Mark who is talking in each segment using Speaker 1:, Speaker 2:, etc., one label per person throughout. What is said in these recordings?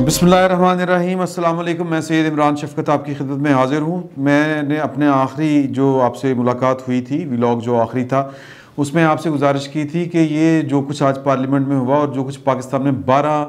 Speaker 1: बिस्मिल्लाहिर्रहमानिर्रहीम, अस्सलाम वालेकुम। मैं सैयद इमरान शफ़क़त आपकी खिदमत में हाज़िर हूँ। मैंने अपने आखिरी जो आपसे मुलाकात हुई थी, व्लॉग जो आखिरी था, उसमें आपसे गुजारिश की थी कि ये जो कुछ आज पार्लियामेंट में हुआ और जो कुछ पाकिस्तान में 12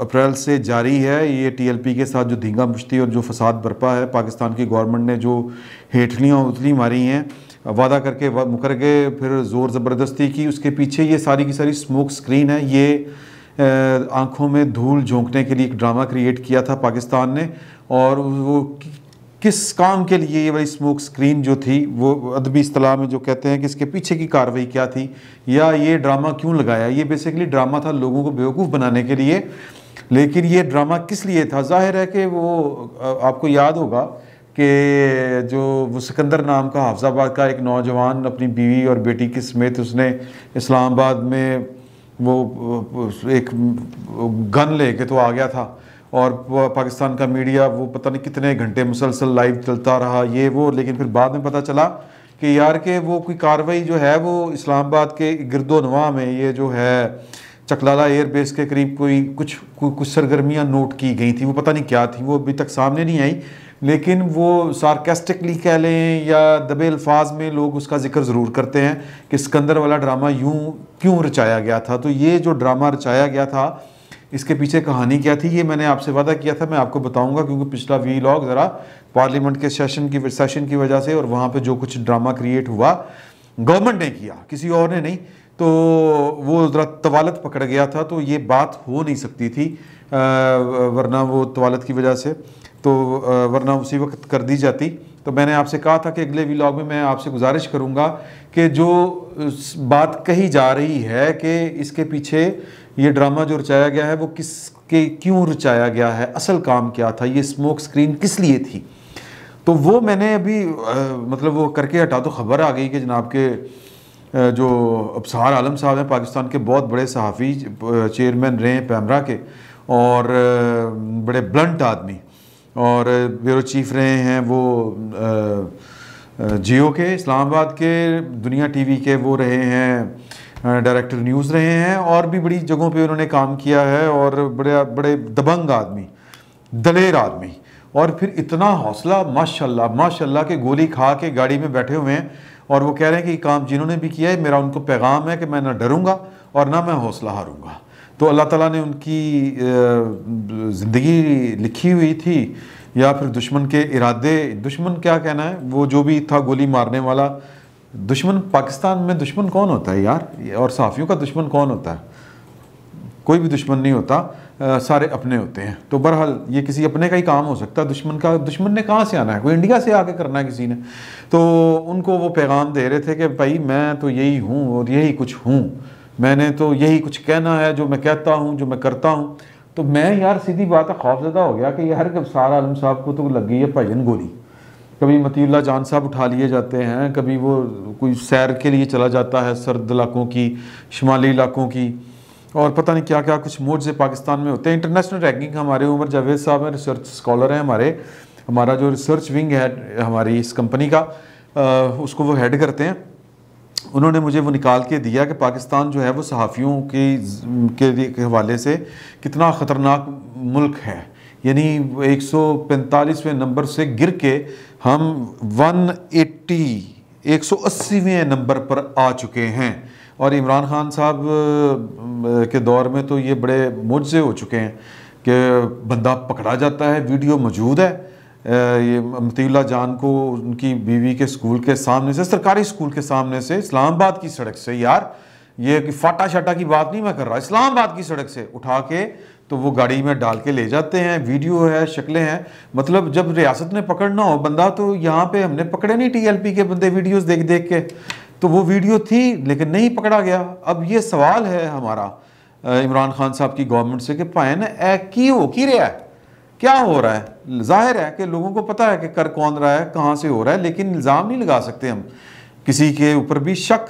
Speaker 1: अप्रैल से जारी है, ये TLP के साथ जो धींगा मुश्ती और जो फसाद बरपा है, पाकिस्तान की गवर्नमेंट ने जो हेठलियाँ उतली मारी हैं, वादा करके मुकर गए, फिर ज़ोर ज़बरदस्ती की, उसके पीछे ये सारी की सारी स्मोक स्क्रीन है। ये आंखों में धूल झोंकने के लिए एक ड्रामा क्रिएट किया था पाकिस्तान ने। और वो किस काम के लिए ये वाली स्मोक स्क्रीन जो थी, वो अदबी इस्तिलाह में जो कहते हैं कि इसके पीछे की कार्रवाई क्या थी या ये ड्रामा क्यों लगाया। ये बेसिकली ड्रामा था लोगों को बेवकूफ़ बनाने के लिए। लेकिन ये ड्रामा किस लिए था? जाहिर है कि वो आपको याद होगा कि जो वो सिकंदर नाम का हाफिजाबाद का एक नौजवान अपनी बीवी और बेटी के समेत उसने इस्लामाबाद में वो एक गन लेके तो आ गया था और पाकिस्तान का मीडिया वो पता नहीं कितने घंटे मुसलसल लाइव चलता रहा ये वो। लेकिन फिर बाद में पता चला कि यार के वो कोई कार्रवाई जो है वो इस्लामाबाद के गिरदोनवा में ये जो है चकलाला एयरबेस के करीब कुछ सरगर्मियां नोट की गई थी। वो पता नहीं क्या थी, वो अभी तक सामने नहीं आई। लेकिन वो सार्केस्टिकली कह लें या दबे अल्फाज में लोग उसका जिक्र ज़रूर करते हैं कि सिकंदर वाला ड्रामा यूं क्यों रचाया गया था। तो ये जो ड्रामा रचाया गया था, इसके पीछे कहानी क्या थी, ये मैंने आपसे वादा किया था मैं आपको बताऊंगा, क्योंकि पिछला व्लॉग ज़रा पार्लियामेंट के सेशन की वजह से और वहाँ पर जो कुछ ड्रामा क्रिएट हुआ गवर्नमेंट ने किया, किसी और ने नहीं, तो वो ज़रा तवालत पकड़ गया था। तो ये बात हो नहीं सकती थी वरना वो तवालत की वजह से, तो वरना उसी वक्त कर दी जाती। तो मैंने आपसे कहा था कि अगले व्लॉग में मैं आपसे गुजारिश करूंगा कि जो बात कही जा रही है कि इसके पीछे ये ड्रामा जो रचाया गया है वो किसके क्यों रचाया गया है, असल काम क्या था, ये स्मोक स्क्रीन किस लिए थी। तो वो मैंने अभी मतलब वो करके हटा तो खबर आ गई कि जनाब के जो अबसार आलम साहब हैं, पाकिस्तान के बहुत बड़े सहाफ़ी, चेयरमैन रहे हैं पैमरा के और बड़े ब्लंट आदमी और ब्यूरो चीफ रहे हैं वो जियो के इस्लामाबाद के, दुनिया TV के वो रहे हैं डायरेक्टर न्यूज़ रहे हैं और भी बड़ी जगहों पे उन्होंने काम किया है और बड़े बड़े दबंग आदमी, दलेर आदमी। और फिर इतना हौसला, माशाल्लाह माशाल्लाह के गोली खा के गाड़ी में बैठे हुए हैं और वो कह रहे हैं कि काम जिन्होंने भी किया है, मेरा उनको पैगाम है कि मैं ना डरूंगा और ना मैं हौसला हारूंगा। तो अल्लाह ताला ने उनकी ज़िंदगी लिखी हुई थी या फिर दुश्मन के इरादे, दुश्मन क्या कहना है, वो जो भी था गोली मारने वाला दुश्मन। पाकिस्तान में दुश्मन कौन होता है यार, और सहाफ़ियों का दुश्मन कौन होता है? कोई भी दुश्मन नहीं होता, सारे अपने होते हैं। तो बहरहाल ये किसी अपने का ही काम हो सकता है, दुश्मन का, दुश्मन ने कहाँ से आना है, कोई इंडिया से आके करना है किसी ने। तो उनको वो पैगाम दे रहे थे कि भाई मैं तो यही हूँ और यही कुछ हूँ, मैंने तो यही कुछ कहना है, जो मैं कहता हूँ, जो मैं करता हूँ। तो मैं यार सीधी बात है खौफजदा हो गया कि यार अबसार आलम साहब को तो लग गई है भजन गोली। कभी मतीउल्लाह जान साहब उठा लिए जाते हैं, कभी वो कोई सैर के लिए चला जाता है सर्द इलाकों की, शुमाली इलाकों की, और पता नहीं क्या क्या कुछ मोर्चे पाकिस्तान में होते हैं। इंटरनेशनल रैंकिंग हमारे उमर जावेद साहब हैं, रिसर्च स्कॉलर हैं हमारा जो रिसर्च विंग है हमारी इस कंपनी का, उसको वो हेड करते हैं। उन्होंने मुझे वो निकाल के दिया कि पाकिस्तान जो है वो सहाफ़ियों के हवाले से कितना ख़तरनाक मुल्क है। यानी 145वें नंबर से गिर के हम 180वें नंबर पर आ चुके हैं। और इमरान खान साहब के दौर में तो ये बड़े मुआवजे हो चुके हैं कि बंदा पकड़ा जाता है, वीडियो मौजूद है। ये मतीउल्लाह जान को उनकी बीवी के स्कूल के सामने से, सरकारी स्कूल के सामने से, इस्लामाबाद की सड़क से, यार ये फाटा शाटा की बात नहीं मैं कर रहा, इस्लामाबाद की सड़क से उठा के तो वो गाड़ी में डाल के ले जाते हैं। वीडियो है, शक्लें हैं। मतलब जब रियासत ने पकड़ना हो बंदा, तो यहाँ पे हमने पकड़े नहीं TLP के बंदे वीडियोस देख देख के, तो वो वीडियो थी लेकिन नहीं पकड़ा गया। अब ये सवाल है हमारा इमरान खान साहब की गवर्नमेंट से कि पायन की हो की रहा है, क्या हो रहा है। जाहिर है कि लोगों को पता है कि कर कौन रहा है, कहाँ से हो रहा है, लेकिन इल्ज़ाम नहीं लगा सकते हम किसी के ऊपर भी। शक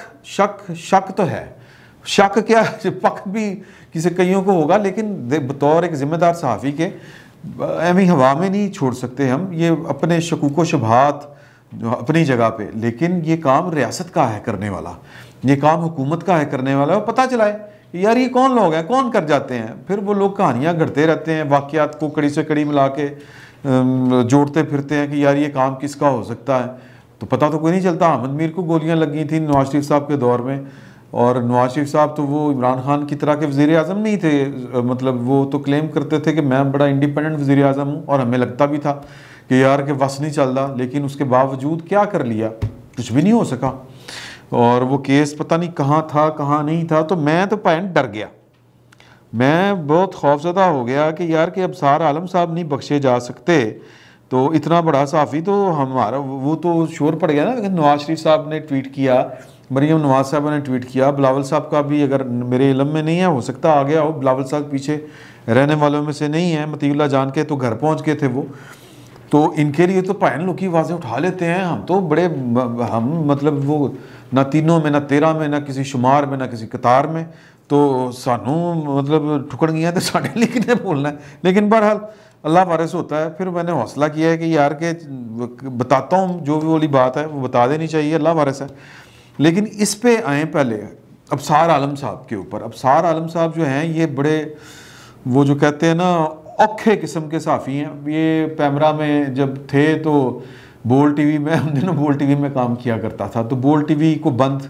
Speaker 1: तो है, शक क्या पक भी किसी कईयों को होगा, लेकिन बतौर एक जिम्मेदार सहाफ़ी के एवं हवा में नहीं छोड़ सकते हम। ये अपने शकूक शुबहात जो अपनी जगह पे, लेकिन ये काम रियासत का है करने वाला, ये काम हुकूमत का है करने वाला। और पता चला है यार ये कौन लोग हैं, कौन कर जाते हैं। फिर वो लोग कहानियाँ घड़ते रहते हैं, वाक़यात को कड़ी से कड़ी मिला के जोड़ते फिरते हैं कि यार ये काम किसका हो सकता है। तो पता तो कोई नहीं चलता। अहमद मीर को गोलियां लगी थी नवाज शरीफ साहब के दौर में, और नवाज शरीफ साहब तो वो इमरान खान की तरह के वज़ीर आज़म नहीं थे। मतलब वो तो क्लेम करते थे कि मैं बड़ा इंडिपेंडेंट वज़ीर आज़म हूँ, और हमें लगता भी था कि यार के बस नहीं चलता, लेकिन उसके बावजूद क्या कर लिया, कुछ भी नहीं हो सका। और वो केस पता नहीं कहाँ था कहाँ नहीं था। तो मैं तो भैन डर गया, मैं बहुत खौफजदा हो गया कि यार कि अब सार आलम साहब नहीं बख्शे जा सकते, तो इतना बड़ा सहाफ़ी तो हमारा वो तो शोर पड़ गया ना। नवाज शरीफ साहब ने ट्वीट किया, मरीम नवाज साहब ने ट्वीट किया, बिलावल साहब का भी अगर मेरे इल्म में नहीं है, हो सकता आ गया हो, बिलावल साहब पीछे रहने वालों में से नहीं है, मतीउल्लाह जान के तो घर पहुंच गए थे वो। तो इनके लिए तो भैन लोग की आवाज़ें उठा लेते हैं। हम तो बड़े हम मतलब वो ना तीनों में, ना 13 में, ना किसी शुमार में, ना किसी कतार में, तो सानू मतलब ठुकड़ गया तो साढ़े लिखने बोलना है। लेकिन बहरहाल अल्लाह वारिस होता है। फिर मैंने हौसला किया है कि यार के बताता हूँ जो भी वाली बात है वो बता देनी चाहिए, अल्लाह वारिस है। लेकिन इस पे आए पहले अबसार आलम साहब के ऊपर। अबसार आलम साहब जो हैं ये बड़े वो जो कहते हैं ना औखे किस्म के सहाफ़ी हैं। ये पैमरा में जब थे तो बोल टीवी में, उन दिनों बोल टीवी में काम किया करता था, तो बोल टीवी को बंद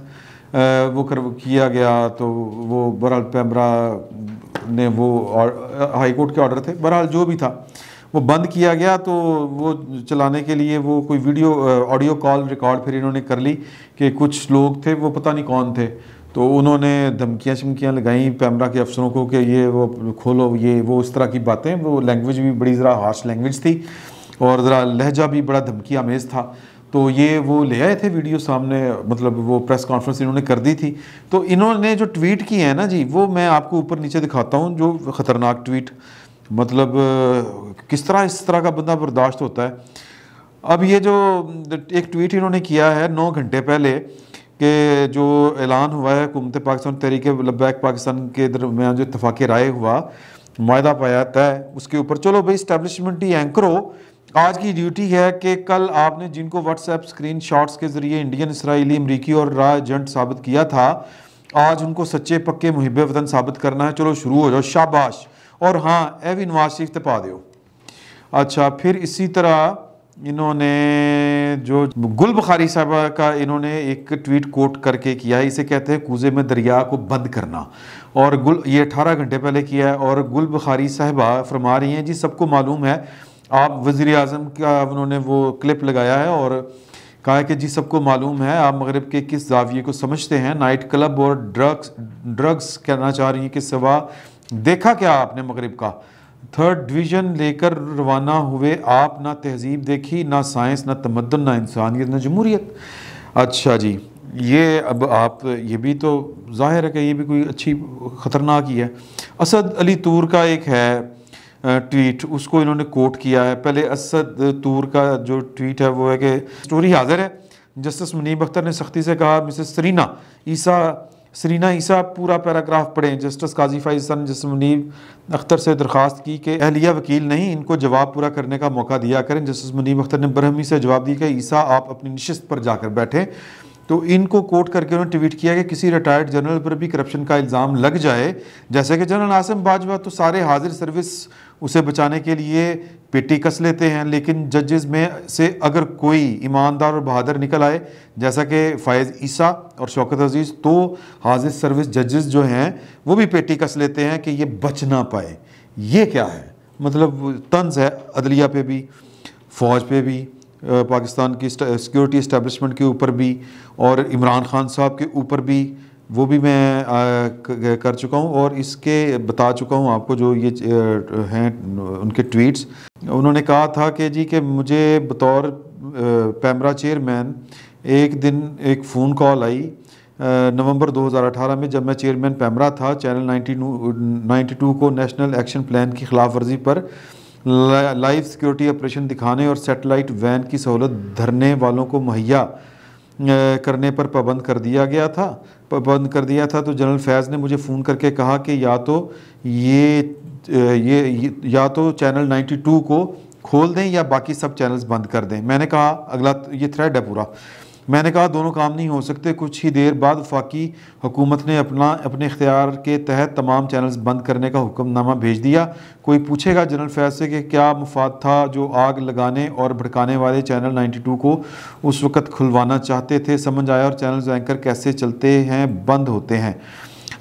Speaker 1: वो किया गया। तो वो बहरहाल पैमरा ने वो हाई कोर्ट के ऑर्डर थे, बहरहाल जो भी था वो बंद किया गया। तो वो चलाने के लिए वो कोई वीडियो ऑडियो कॉल रिकॉर्ड फिर इन्होंने कर ली कि कुछ लोग थे, वो पता नहीं कौन थे, तो उन्होंने धमकियाँ शमकियाँ लगाई पैमरा के अफसरों को कि ये वो खोलो, ये वो, इस तरह की बातें। वो लैंग्वेज भी बड़ी ज़रा हार्श लैंग्वेज थी और ज़रा लहजा भी बड़ा धमकी आमेज़ था। तो ये वो ले आए थे वीडियो सामने, मतलब वो प्रेस कॉन्फ्रेंस इन्होंने कर दी थी। तो इन्होंने जो ट्वीट किए हैं ना जी, वो मैं आपको ऊपर नीचे दिखाता हूँ, जो ख़तरनाक ट्वीट, मतलब किस तरह इस तरह का बंदा बर्दाश्त होता है। अब ये जो एक ट्वीट इन्होंने किया है 9 घंटे पहले कि जो ऐलान हुआ है हुकूमत पाकिस्तान तहरीक लब्बैक पाकिस्तान के दरमियान जो इत्तफाक़ राय हुआ, मुआहदा पाया तय, उसके ऊपर चलो भाई इस्टेब्लिशमेंट ही एंकर हो। आज की ड्यूटी है कि कल आपने जिनको व्हाट्सएप स्क्रीन शॉट्स के ज़रिए इंडियन, इसराइली, अमरीकी और राह एजेंट साबित किया था, आज उनको सच्चे पक्के मुहिब वतन साबित करना है। चलो शुरू हो जाओ, शाबाश। और हाँ, ए भी नवाज शरीफ पा दो। अच्छा, फिर इसी तरह इन्होंने जो गुल बुखारी साहबा का इन्होंने एक ट्वीट कोट करके किया है, इसे कहते हैं कूजे में दरिया को बंद करना। और गुल ये 18 घंटे पहले किया है। और गुल बुखारी साहबा फरमा रही हैं जी, सबको मालूम है आप वज़ीर आज़म का, उन्होंने वो क्लिप लगाया है और कहा है कि जी सबको मालूम है आप मगरिब के किस जाविये को समझते हैं, नाइट क्लब और ड्रग्स कहना चाह रही हैं कि सिवा देखा क्या आपने मगरिब का। 3rd डिवीज़न लेकर रवाना हुए आप, ना तहजीब देखी, ना साइंस, ना तमद्दुन, ना इंसानियत, ना जमहूरियत। अच्छा जी, ये अब आप ये भी तो जाहिर है कि ये भी कोई अच्छी ख़तरनाक ही है। असद अली तूर का एक है ट्वीट, उसको इन्होंने कोट किया है। पहले असद तूर का जो ट्वीट है वो है कि स्टोरी हाजिर है, जस्टिस मुनीब अख्तर ने सख्ती से कहा मिसेस सरीना ईसा पूरा पैराग्राफ पढ़ें। जस्टिस काजी फाइज ने जस्टिस मुनीब अख्तर से दरख्वास्त की कि अहलिया वकील नहीं, इनको जवाब पूरा करने का मौका दिया करें। जस्टिस मुनीब अख्तर ने बरहमी से जवाब दिया कि ईसा आप अपनी नशिस्त पर जाकर बैठें। तो इनको कोट करके उन्होंने ट्वीट किया कि किसी रिटायर्ड जनरल पर भी करप्शन का इल्ज़ाम लग जाए, जैसे कि जनरल आसिम बाजवा, तो सारे हाजिर सर्विस उसे बचाने के लिए पेटी कस लेते हैं, लेकिन जजेस में से अगर कोई ईमानदार और बहादुर निकल आए, जैसा कि फ़ायज़ ईसा और शौकत अजीज़, तो हाजिर सर्विस जजेस जो हैं वो भी पेटी कस लेते हैं कि ये बच ना पाए। ये क्या है, मतलब तंज है अदलिया पे भी, फ़ौज पे भी, पाकिस्तान की सिक्योरिटी इस्टेब्लिशमेंट के ऊपर भी, और इमरान खान साहब के ऊपर भी, वो भी मैं कर चुका हूँ और इसके बता चुका हूँ आपको जो ये हैं उनके ट्वीट्स। उन्होंने कहा था कि जी कि मुझे बतौर पैमरा चेयरमैन एक दिन एक फ़ोन कॉल आई नवंबर 2018 में, जब मैं चेयरमैन पैमरा था। चैनल 92 को नेशनल एक्शन प्लान की खिलाफ वर्जी पर लाइव सिक्योरिटी ऑपरेशन दिखाने और सेटेलाइट वैन की सहूलत धरने वालों को मुहैया करने पर पाबंद कर दिया था। तो जनरल फैज़ ने मुझे फ़ोन करके कहा कि या तो चैनल 92 को खोल दें या बाकी सब चैनल्स बंद कर दें। मैंने कहा अगला ये थ्रेड है पूरा, मैंने कहा दोनों काम नहीं हो सकते। कुछ ही देर बाद वफाकी हुकूमत ने अपने इख्तियार के तहत तमाम चैनल्स बंद करने का हुक्मनामा भेज दिया। कोई पूछेगा जनरल फैज़ से कि क्या मुफाद था जो आग लगाने और भड़काने वाले चैनल 92 को उस वक़्त खुलवाना चाहते थे। समझ आया और चैनल एंकर कैसे चलते हैं, बंद होते हैं।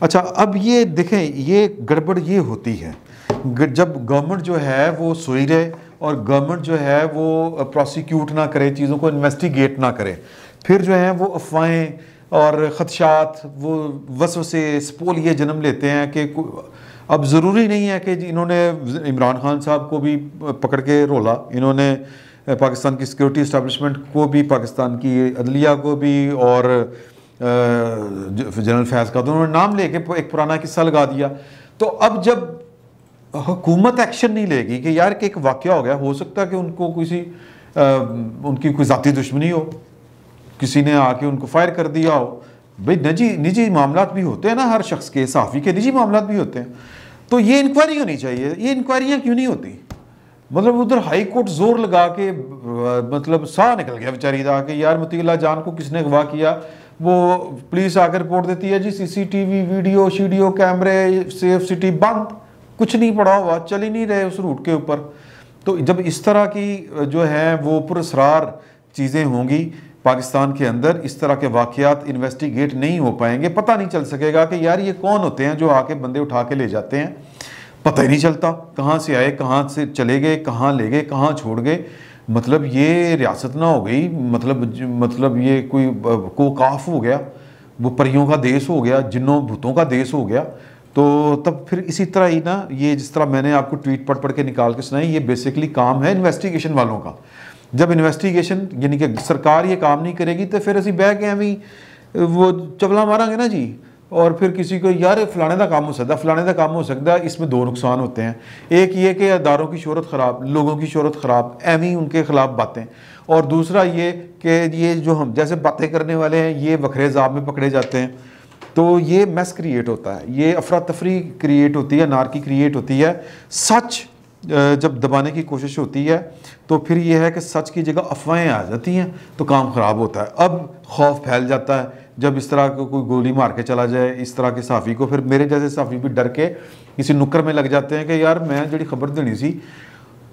Speaker 1: अच्छा, अब ये देखें, ये गड़बड़ ये होती है जब गवर्नमेंट जो है वो सोई रहे और गवर्नमेंट जो है वो प्रोसिक्यूट ना करे, चीज़ों को इन्वेस्टिगेट ना करे, फिर जो है वो अफवाहें और ख़दशात, वो वसवसे, स्पोलिए जन्म लेते हैं कि अब ज़रूरी नहीं है कि इन्होंने इमरान खान साहब को भी पकड़ के रोला, इन्होंने पाकिस्तान की सिक्योरिटी इस्टेब्लिशमेंट को भी, पाकिस्तान की अदलिया को भी और जनरल फैज़ का, तो उन्होंने नाम लेके एक पुराना किस्सा लगा दिया। तो अब जब हुकूमत एक्शन नहीं लेगी कि यार कि एक वाक़या हो गया, हो सकता है कि उनको उनकी कोई ज़ाती दुश्मनी हो, किसी ने आके उनको फायर कर दिया हो, भाई निजी मामलात भी होते हैं ना, हर शख्स के, सहाफ़ी के निजी मामलात भी होते हैं, तो ये इंक्वायरी होनी चाहिए। ये इंक्वायरियाँ क्यों नहीं होती? मतलब उधर हाई कोर्ट जोर लगा के मतलब साह निकल गया बेचारी दा कि यार मतीउल्लाह जान को किसने अगवा किया, वो पुलिस आकर रिपोर्ट देती है जी CCTV वीडियो शीडियो कैमरे सेफ सिटी बंद, कुछ नहीं पड़ा हुआ, चल ही नहीं रहे उस रूट के ऊपर। तो जब इस तरह की जो है वो पुरस्रार चीज़ें होंगी पाकिस्तान के अंदर, इस तरह के वाक़यात इन्वेस्टिगेट नहीं हो पाएंगे, पता नहीं चल सकेगा कि यार ये कौन होते हैं जो आके बंदे उठा के ले जाते हैं, पता ही नहीं चलता कहाँ से आए, कहाँ से चले गए, कहाँ ले गए, कहाँ छोड़ गए। मतलब ये रियासत ना हो गई, मतलब ये कोई कोकाफ हो गया, वो परियों का देश हो गया, जिन्नों भूतों का देश हो गया। तो तब फिर इसी तरह ही ना, ये जिस तरह मैंने आपको ट्वीट पढ़ पढ़ के निकाल के सुनाई, ये बेसिकली काम है इन्वेस्टिगेशन वालों का। जब इन्वेस्टिगेशन यानी कि सरकार ये काम नहीं करेगी तो फिर असी बह के हमें वो चबला मारांगे ना जी, और फिर किसी को यार फलाने का काम हो सकता, फलाने का काम हो सकता है। इसमें दो नुकसान होते हैं, एक ये कि अदारों की शोहरत ख़राब, लोगों की शोहरत ख़राब, एवं उनके ख़िलाफ़ बातें, और दूसरा ये कि ये जो हम जैसे बातें करने वाले हैं ये वखरे जाब में पकड़े जाते हैं, तो ये मैस क्रिएट होता है, ये अफरा तफरी क्रिएट होती है, नारकी क्रिएट होती है। सच जब दबाने की कोशिश होती है तो फिर ये है कि सच की जगह अफवाहें आ जाती हैं, तो काम ख़राब होता है। अब खौफ फैल जाता है जब इस तरह को कोई गोली मार के चला जाए इस तरह के सहाफ़ी को, फिर मेरे जैसे सहाफ़ी भी डर के किसी नुक्कर में लग जाते हैं कि यार मैं जी खबर देनी सी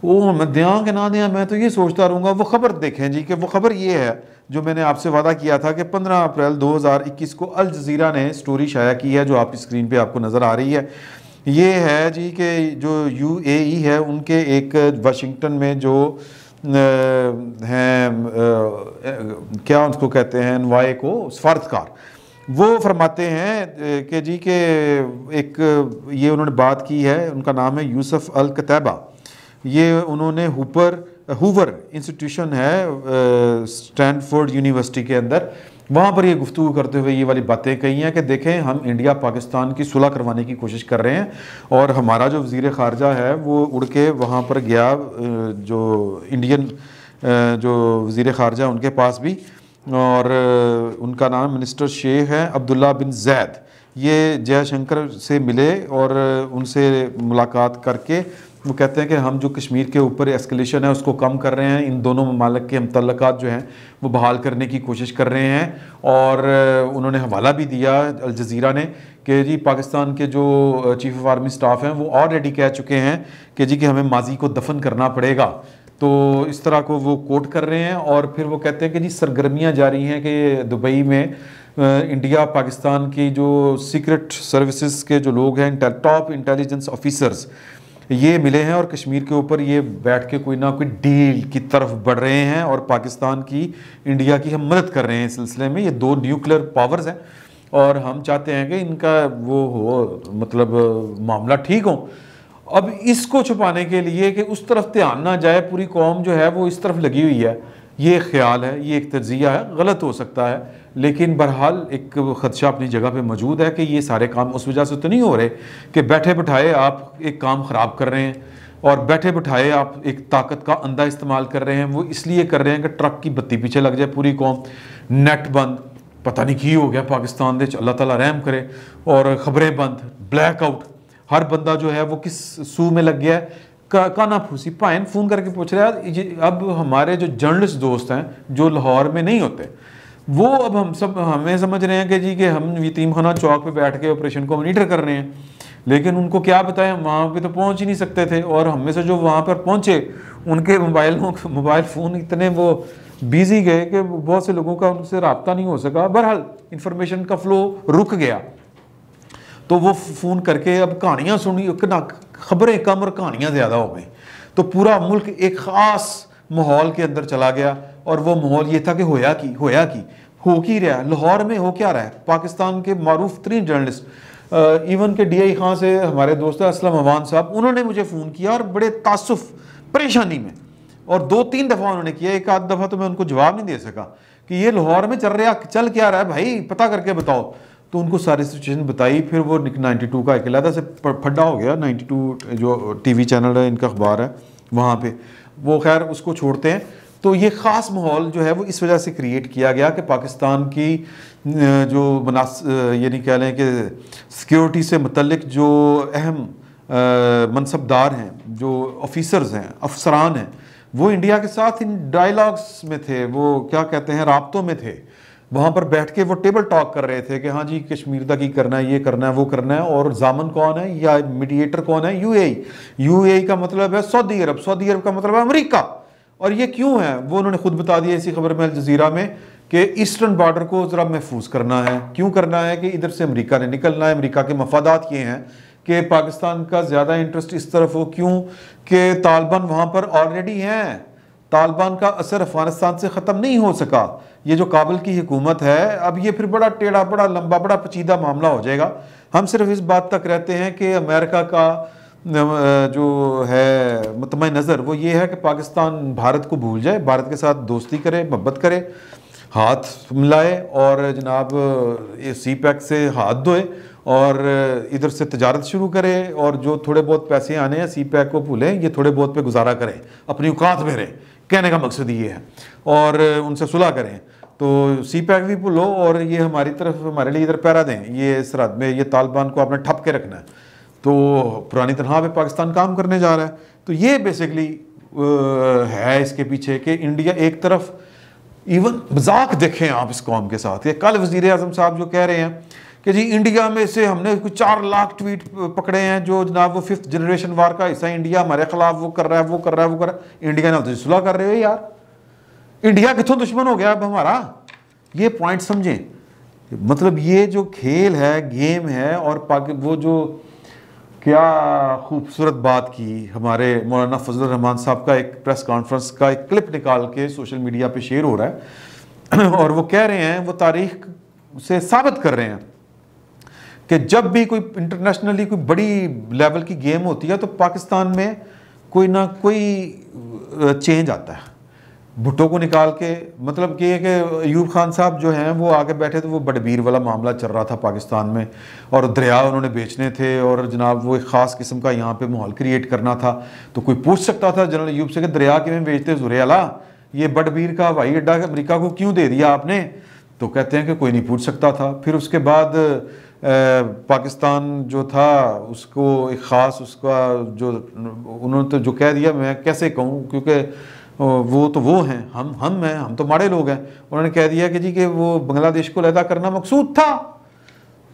Speaker 1: वो मैं दें कि ना दें, मैं तो ये सोचता रहूँगा। वो खबर देखें जी कि वो खबर ये है जो मैंने आपसे वादा किया था कि 15 अप्रैल 2021 को अल जज़ीरा ने स्टोरी शाया की है, जो आपकी स्क्रीन पे आपको नज़र आ रही है। ये है जी कि जो UAE है उनके एक वाशिंगटन में जो हैं क्या उसको कहते हैं, एनवाए को सफारतकार, वो फरमाते हैं कि जी के एक ये उन्होंने बात की है, उनका नाम है यूसुफ अल कतैबा। ये उन्होंने हूवर इंस्टीट्यूशन है स्टैनफोर्ड यूनिवर्सिटी के अंदर, वहाँ पर ये गुफ्तगू करते हुए ये वाली बातें कही हैं कि देखें हम इंडिया पाकिस्तान की सुलह करवाने की कोशिश कर रहे हैं, और हमारा जो वज़ीर ख़ारजा है वो उड़ के वहाँ पर गया, जो इंडियन जो वज़ीर ख़ारजा उनके पास भी, और उनका नाम मिनिस्टर शेख है अब्दुल्ला बिन जैद। ये जयशंकर से मिले और उनसे मुलाकात करके वो कहते हैं कि हम जो कश्मीर के ऊपर एस्केलेशन है उसको कम कर रहे हैं, इन दोनों ममालिक के मुतल्लकात जो हैं वो बहाल करने की कोशिश कर रहे हैं। और उन्होंने हवाला भी दिया अल जज़ीरा ने कि जी पाकिस्तान के जो चीफ़ ऑफ आर्मी स्टाफ हैं वो ऑलरेडी कह चुके हैं कि जी कि हमें माजी को दफन करना पड़ेगा, तो इस तरह को वो कोट कर रहे हैं। और फिर वो कहते हैं कि जी सरगर्मियाँ जारी हैं कि दुबई में इंडिया पाकिस्तान की जो सीक्रेट सर्विसेज के जो लोग हैं, टॉप इंटेलिजेंस ऑफिसर्स, ये मिले हैं और कश्मीर के ऊपर ये बैठ के कोई ना कोई डील की तरफ बढ़ रहे हैं, और पाकिस्तान की, इंडिया की हम मदद कर रहे हैं इस सिलसिले में। ये दो न्यूक्लियर पावर्स हैं और हम चाहते हैं कि इनका वो हो, मतलब मामला ठीक हो। अब इसको छुपाने के लिए कि उस तरफ ध्यान ना जाए, पूरी कौम जो है वो इस तरफ लगी हुई है, ये ख्याल है, ये एक तर्जिया है, गलत हो सकता है, लेकिन बहरहाल एक ख़दशा अपनी जगह पे मौजूद है कि ये सारे काम उस वजह से तो नहीं हो रहे कि बैठे बिठाए आप एक काम ख़राब कर रहे हैं, और बैठे बिठाए आप एक ताकत का अंधा इस्तेमाल कर रहे हैं। वो इसलिए कर रहे हैं कि ट्रक की बत्ती पीछे लग जाए पूरी कौम, नेट बंद, पता नहीं की हो गया पाकिस्तान दे, अल्लाह ताला रहम करे, और ख़बरें बंद, ब्लैकआउट, हर बंदा जो है वो किस सू में लग गया है, काना फूसी पाइन फ़ोन करके पूछ रहा है। अब हमारे जो जर्नलिस्ट दोस्त हैं जो लाहौर में नहीं होते, वो अब हमें समझ रहे हैं कि जी कि हम यतीम खाना चौक पे बैठ के ऑपरेशन को मॉनिटर कर रहे हैं, लेकिन उनको क्या बताएं, वहाँ पे तो पहुँच ही नहीं सकते थे। और हम में से जो वहाँ पर पहुँचे उनके मोबाइल फ़ोन इतने वो बिजी गए कि बहुत से लोगों का उनसे रब्ता नहीं हो सका। बहरहाल इंफॉर्मेशन का फ्लो रुक गया, तो वो फ़ोन करके अब कहानियाँ सुनी, खबरें कम और कहानियाँ ज़्यादा हो गई। तो पूरा मुल्क एक ख़ास माहौल के अंदर चला गया, और वो माहौल ये था कि होया की हो की रहा है लाहौर में, हो क्या रहा है। पाकिस्तान के मारूफ तरीन जर्नलिस्ट इवन के DI खां से हमारे दोस्त असलम अवान साहब, उन्होंने मुझे फ़ोन किया और बड़े तासुफ परेशानी में, और 2-3 दफ़ा उन्होंने किया। एक आध दफ़ा तो मैं उनको जवाब नहीं दे सका कि ये लाहौर में चल क्या रहा है भाई, पता करके बताओ। तो उनको सारी सिचुएशन बताई। फिर वो 92 का अकेला से फड्डा हो गया, 92 जो TV चैनल है, इनका अखबार है वहाँ पे, वो खैर उसको छोड़ते हैं। तो ये ख़ास माहौल जो है वो इस वजह से क्रिएट किया गया कि पाकिस्तान की जो यानी कह लें कि सिक्योरिटी से मुतल्लिक जो अहम मनसबदार हैं, जो ऑफिसर्स हैं, अफसरान हैं, वो इंडिया के साथ इन डायलॉग्स में थे, वो क्या कहते हैं, राब्तों में थे। वहाँ पर बैठ के वो टेबल टॉक कर रहे थे कि हाँ जी कश्मीर तक ही करना है, ये करना है, वो करना है। और जामन कौन है या मीडिएटर कौन है? UAE का मतलब है सऊदी अरब, सऊदी अरब का मतलब है अमेरिका। और ये क्यों है वो उन्होंने खुद बता दिया इसी खबर में अल जजीरा में कि ईस्टर्न बॉर्डर को ज़रा महफूज करना है। क्यों करना है कि इधर से अमेरिका ने निकलना है। अमेरिका के मफादात ये हैं कि पाकिस्तान का ज़्यादा इंटरेस्ट इस तरफ हो, क्यों कि तालिबान वहाँ पर ऑलरेडी हैं, तालिबान का असर अफगानिस्तान से ख़त्म नहीं हो सका। ये जो काबुल की हुकूमत है, अब ये फिर बड़ा टेढ़ा, बड़ा लंबा, बड़ा पेचीदा मामला हो जाएगा। हम सिर्फ इस बात तक रहते हैं कि अमेरिका का जो है मुतमईन नज़र वो ये है कि पाकिस्तान भारत को भूल जाए, भारत के साथ दोस्ती करे, मोहब्बत करे, हाथ मिलाए और जनाब CPEC से हाथ धोए और इधर से तजारत शुरू करे। और जो थोड़े बहुत पैसे आने हैं CPEC को भूलें, ये थोड़े बहुत पे गुजारा करें, अपनी औकात में रहें, कहने का मकसद ये है। और उनसे सुलह करें। तो CPEC भी भूलो और ये हमारी तरफ हमारे लिए इधर पैरा दें, ये सरहद में ये तालिबान को आपने ठप के रखना है। तो पुरानी तरह पे पाकिस्तान काम करने जा रहा है। तो ये बेसिकली है इसके पीछे कि इंडिया एक तरफ, इवन मजाक देखें आप इस कौम के साथ, ये कल वज़ीर आज़म साहब जो कह रहे हैं कि जी इंडिया में से हमने कुछ 4 लाख ट्वीट पकड़े हैं जो जनाब वो 5th जनरेशन वार का हिस्सा, इंडिया हमारे खिलाफ वो कर रहा है, वो कर रहा है, वो कर रहा है। इंडिया ने तो सुलह कर रहे हो यार, इंडिया कितों दुश्मन हो गया अब हमारा, ये पॉइंट समझें। मतलब ये जो खेल है, गेम है। और वो जो क्या खूबसूरत बात की हमारे मौलाना फजल रहमान साहब का एक प्रेस कॉन्फ्रेंस का एक क्लिप निकाल के सोशल मीडिया पे शेयर हो रहा है और वो कह रहे हैं, वो तारीख से साबित कर रहे हैं कि जब भी कोई इंटरनेशनली कोई बड़ी लेवल की गेम होती है तो पाकिस्तान में कोई ना कोई चेंज आता है। भुट्टो को निकाल के, मतलब कि अयूब खान साहब जो हैं वो आगे बैठे तो वो बड़बीर वाला मामला चल रहा था पाकिस्तान में, और दरिया उन्होंने बेचने थे और जनाब वो एक ख़ास किस्म का यहाँ पे माहौल क्रिएट करना था। तो कोई पूछ सकता था जनरल अयूब से कि दरिया क्यों बेचते ज़ुरेला, ये बड़बीर का हवाई अड्डा अमेरिका को क्यों दे दिया आपने? तो कहते हैं कि कोई नहीं पूछ सकता था। फिर उसके बाद पाकिस्तान जो था उसको एक ख़ास उसका जो उन्होंने तो जो कह दिया, मैं कैसे कहूँ क्योंकि वो तो वो हैं, हम हैं, हम तो माड़े लोग हैं। उन्होंने कह दिया कि जी कि वो बांग्लादेश को अलहदा करना मकसूद था,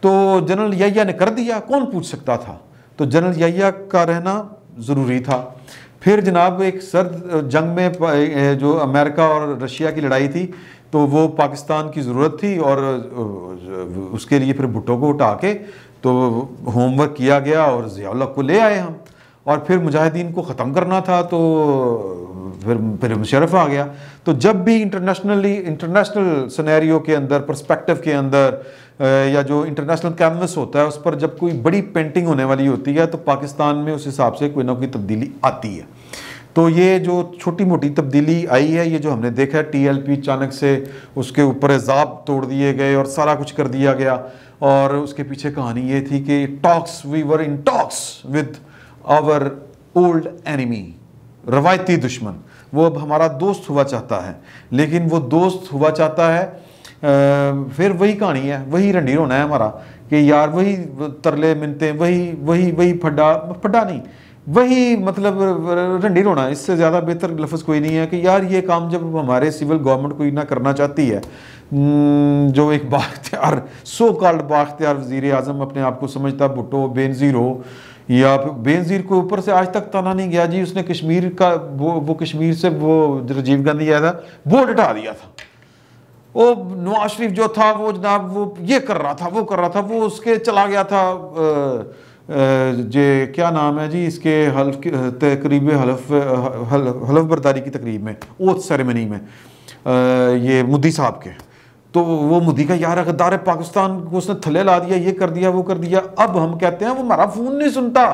Speaker 1: तो जनरल याहिया ने कर दिया, कौन पूछ सकता था। तो जनरल याहिया का रहना ज़रूरी था। फिर जनाब एक सर्द जंग में जो अमेरिका और रशिया की लड़ाई थी, तो वो पाकिस्तान की ज़रूरत थी और उसके लिए फिर भुट्टो को उठा के तो होमवर्क किया गया और ज़िया-उल-हक को ले आए हम। और फिर मुजाहिदीन को ख़त्म करना था तो फिर मुशर्रफ आ गया। तो जब भी इंटरनेशनल सिनेरियो के अंदर, पर्सपेक्टिव के अंदर या जो इंटरनेशनल कैनवस होता है उस पर जब कोई बड़ी पेंटिंग होने वाली होती है तो पाकिस्तान में उस हिसाब से कोई ना कोई तब्दीली आती है। तो ये जो छोटी मोटी तब्दीली आई है, ये जो हमने देखा है TLP अचानक से उसके ऊपर एजाब तोड़ दिए गए और सारा कुछ कर दिया गया। और उसके पीछे कहानी ये थी कि we were in talks with our old enemy, रवायती दुश्मन, वो अब हमारा दोस्त हुआ चाहता है। लेकिन वो दोस्त हुआ चाहता है फिर वही कहानी है, वही रंडीर होना है हमारा कि यार वही तरले मिनते, वही फड्डा नहीं, वही मतलब रंडी रोना, इससे ज़्यादा बेहतर लफ्ज़ कोई नहीं है कि यार ये काम जब हमारे सिविल गवर्नमेंट कोई ना करना चाहती है, जो एक बाख्तियार सो कॉल्ड बाख्तियार वज़ीर आज़म अपने आप को समझता, भुट्टो बेनज़ीर हो या बेनज़ीर को ऊपर से आज तक ताना नहीं गया जी, उसने कश्मीर का वो कश्मीर से वो राजीव गांधी आया था वो हटा दिया था, वो नवाज शरीफ जो था वो जनाब वो ये कर रहा था वो कर रहा था, वो उसके चला गया था जे क्या नाम है जी इसके हल्फ तकरीब हलफ बर्दारी की तकरीब में, ओथ सेरेमनी में ये मोदी साहब के, तो वो मोदी का यार गद्दार पाकिस्तान को उसने थले ला दिया, ये कर दिया वो कर दिया। अब हम कहते हैं वो हमारा फ़ोन नहीं सुनता,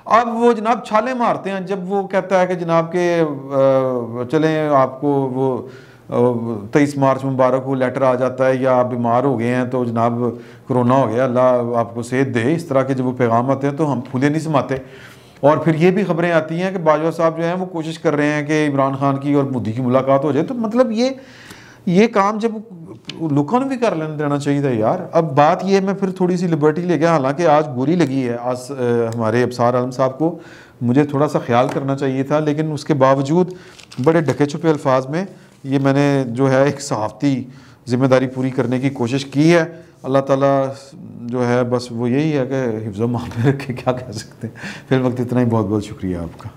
Speaker 1: अब वो जनाब छाले मारते हैं जब वो कहता है कि जनाब के चलें आपको वो 23 मार्च मुबारक को लेटर आ जाता है या आप बीमार हो गए हैं तो जनाब कोरोना हो गया, अल्लाह आपको सेहत दे, इस तरह के जब वो पैगाम आते हैं तो हम फूले नहीं समाते। और फिर ये भी खबरें आती हैं कि बाजवा साहब जो हैं वो कोशिश कर रहे हैं कि इमरान खान की और मोदी की मुलाकात हो जाए, तो मतलब ये काम जब लोगों ने भी कर लेने देना चाहिए था यार। अब बात ये मैं फिर थोड़ी सी लिबर्टी ले गया, हालांकि आज बुरी लगी है आज हमारे अबसार आलम साहब को, मुझे थोड़ा सा ख्याल करना चाहिए था, लेकिन उसके बावजूद बड़े ढके छुपे अल्फाज में ये मैंने जो है एक सहाफ़ती ज़िम्मेदारी पूरी करने की कोशिश की है। अल्लाह ताला जो है बस वो यही है कि हिफ्ज़-ओ-मान में रखे, क्या कह सकते हैं। फिर वक्त इतना ही, बहुत बहुत शुक्रिया आपका।